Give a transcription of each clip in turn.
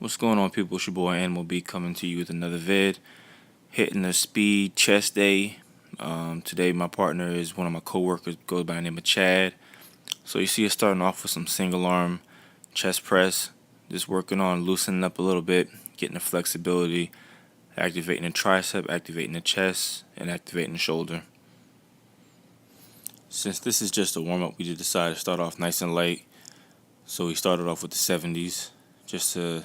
What's going on, people? It's your boy AnimalB coming to you with another vid. Hitting the speed chest day. Today my partner is one of my co-workers, goes by the name of Chad. So you see us starting off with some single arm chest press. Just working on loosening up a little bit, getting the flexibility, activating the tricep, activating the chest, and activating the shoulder. Since this is just a warm-up, we decided to start off nice and light. So we started off with the 70s just to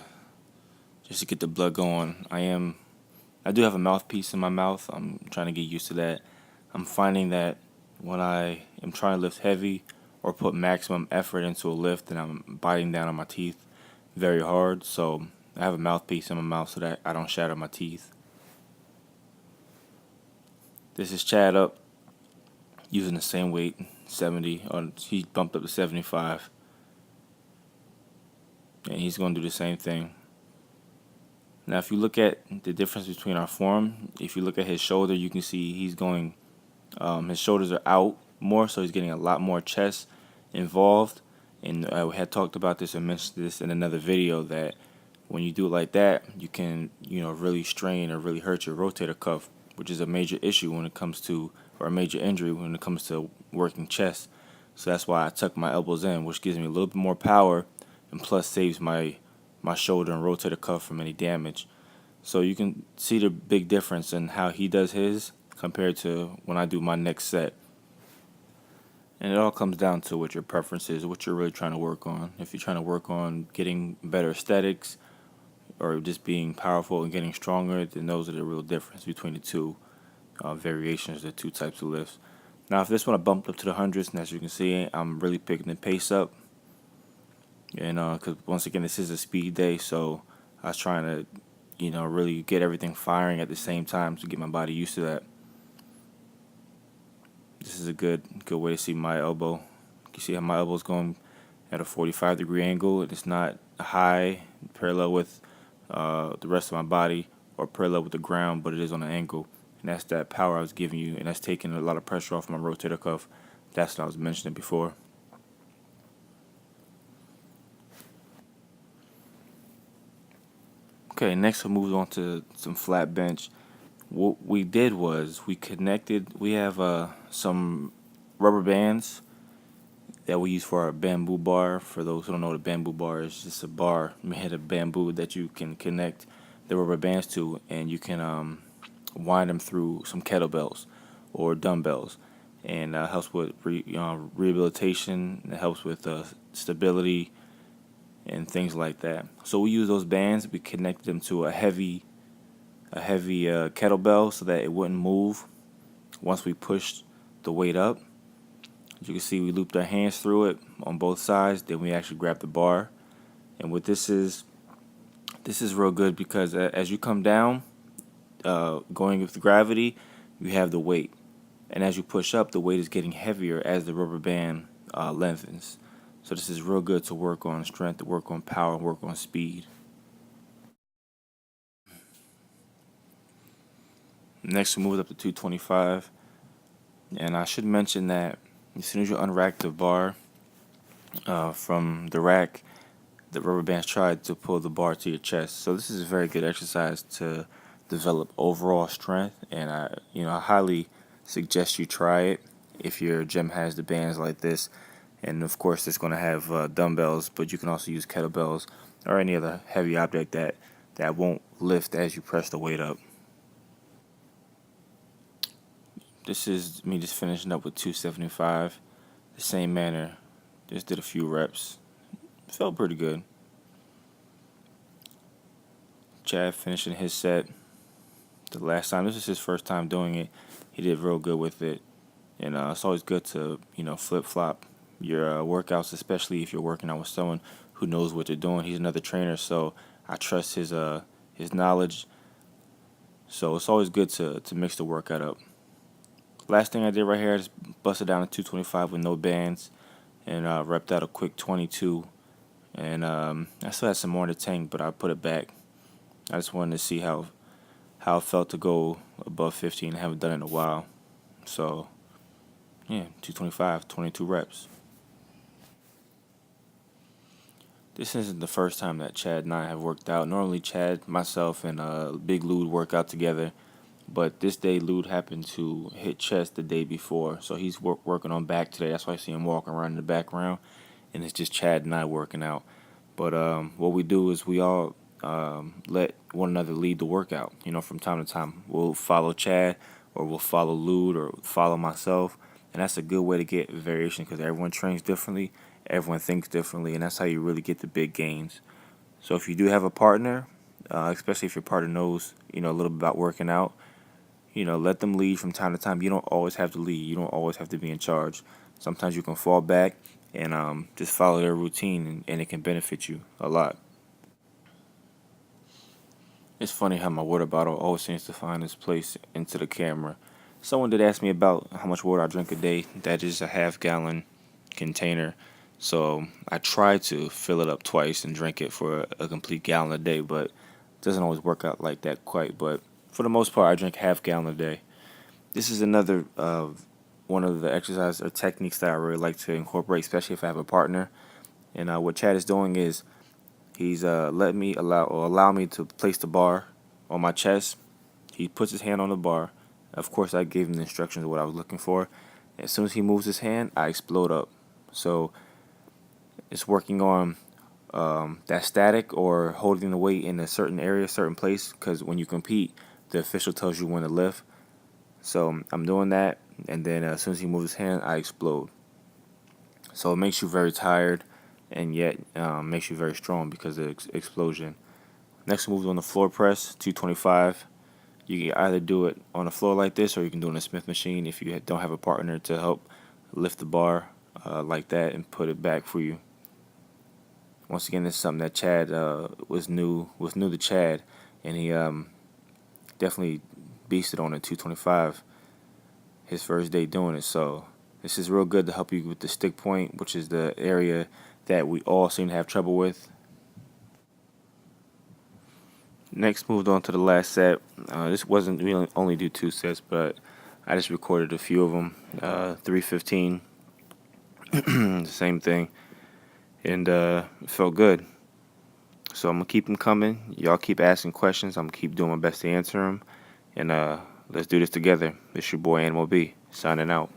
get the blood going. I do have a mouthpiece in my mouth. I'm trying to get used to that. I'm finding that when I am trying to lift heavy or put maximum effort into a lift, and I'm biting down on my teeth very hard. So I have a mouthpiece in my mouth so that I don't shatter my teeth. This is Chad up using the same weight, 70. He bumped up to 75. And he's going to do the same thing. Now, if you look at the difference between our form, if you look at his shoulder, you can see he's going, his shoulders are out more, so he's getting a lot more chest involved. And we had talked about this and mentioned this in another video, that when you do it like that, you can, really strain or really hurt your rotator cuff, which is a major issue when it comes to, or a major injury when it comes to working chest. So that's why I tuck my elbows in, which gives me a little bit more power, and plus saves my shoulder and rotator cuff from any damage. So you can see the big difference in how he does his compared to when I do my next set. And it all comes down to what your preference is, what you're really trying to work on. If you're trying to work on getting better aesthetics or just being powerful and getting stronger, then those are the real difference between the two variations, the two types of lifts. Now, if this one I bumped up to the hundreds, and as you can see, I'm really picking the pace up. And because once again, this is a speed day, so I was trying to, really get everything firing at the same time to get my body used to that. This is a good way to see my elbow. You see how my elbow's going at a 45-degree angle. It's not high, parallel with the rest of my body or parallel with the ground, but it is on an angle. And that's that power I was giving you, and that's taking a lot of pressure off my rotator cuff. That's what I was mentioning before. Okay, next we'll move on to some flat bench. What we did was we have some rubber bands that we use for our bamboo bar. For those who don't know what a bamboo bar is, just a bar made of bamboo that you can connect the rubber bands to, and you can wind them through some kettlebells or dumbbells, and helps with rehabilitation. It helps with stability and things like that. So we use those bands. We connect them to a heavy kettlebell so that it wouldn't move once we pushed the weight up. As you can see, we looped our hands through it on both sides. Then we actually grab the bar. And what this is real good because as you come down, going with gravity, you have the weight. And as you push up, the weight is getting heavier as the rubber band lengthens. So this is real good to work on strength, to work on power, and work on speed. Next, we move up to 225. And I should mention that as soon as you unrack the bar from the rack, the rubber bands try to pull the bar to your chest. So this is a very good exercise to develop overall strength, and I highly suggest you try it if your gym has the bands like this. And of course, it's going to have dumbbells, but you can also use kettlebells or any other heavy object that won't lift as you press the weight up. This is me just finishing up with 275, the same manner. Just did a few reps. Felt pretty good. Chad finishing his set the last time. This is his first time doing it. He did real good with it. And it's always good to, flip-flop your workouts, especially if you're working out with someone who knows what they're doing. He's another trainer, so I trust his knowledge. So it's always good to mix the workout up. Last thing I did right here, I just busted down to 225 with no bands, and repped out a quick 22. And I still had some more in the tank, but I put it back. I just wanted to see how it felt to go above 15. I haven't done it in a while. So, yeah, 225, 22 reps. This isn't the first time that Chad and I have worked out. Normally, Chad, myself, and Big Lude work out together. But this day, Lude happened to hit chest the day before. So he's working on back today. That's why I see him walking around in the background. And it's just Chad and I working out. But what we do is we all let one another lead the workout. You know, from time to time, we'll follow Chad or we'll follow Lude or follow myself. And that's a good way to get variation because everyone trains differently, everyone thinks differently, and that's how you really get the big gains. So if you do have a partner, especially if your partner knows, a little bit about working out, let them lead from time to time. You don't always have to lead. You don't always have to be in charge. Sometimes you can fall back and just follow their routine, and it can benefit you a lot. It's funny how my water bottle always seems to find its place into the camera. Someone did ask me about how much water I drink a day. That is a half-gallon container. So I try to fill it up twice and drink it for a complete gallon a day, but it doesn't always work out like that quite. But for the most part, I drink half gallon a day. This is another one of the exercise or techniques that I really like to incorporate, especially if I have a partner. And what Chad is doing is he's let me allow me to place the bar on my chest. He puts his hand on the bar. Of course, I gave him the instructions of what I was looking for. As soon as he moves his hand, I explode up. So it's working on that static or holding the weight in a certain area, certain place. Because when you compete, the official tells you when to lift. So I'm doing that, and then as soon as he moves his hand, I explode. So it makes you very tired, and yet makes you very strong because of the explosion. Next move on the floor press, 225. You can either do it on the floor like this, or you can do it in a Smith machine if you don't have a partner to help lift the bar like that and put it back for you. Once again, this is something that Chad was new to Chad, and he definitely beasted on it 225 his first day doing it. So this is real good to help you with the stick point, which is the area that we all seem to have trouble with. Next, moved on to the last set. This wasn't really only do 2 sets, but I just recorded a few of them. 315, the same thing, and it felt good. So I'm gonna keep them coming. Y'all keep asking questions. I'm gonna keep doing my best to answer them, and let's do this together. It's your boy AnimalB signing out.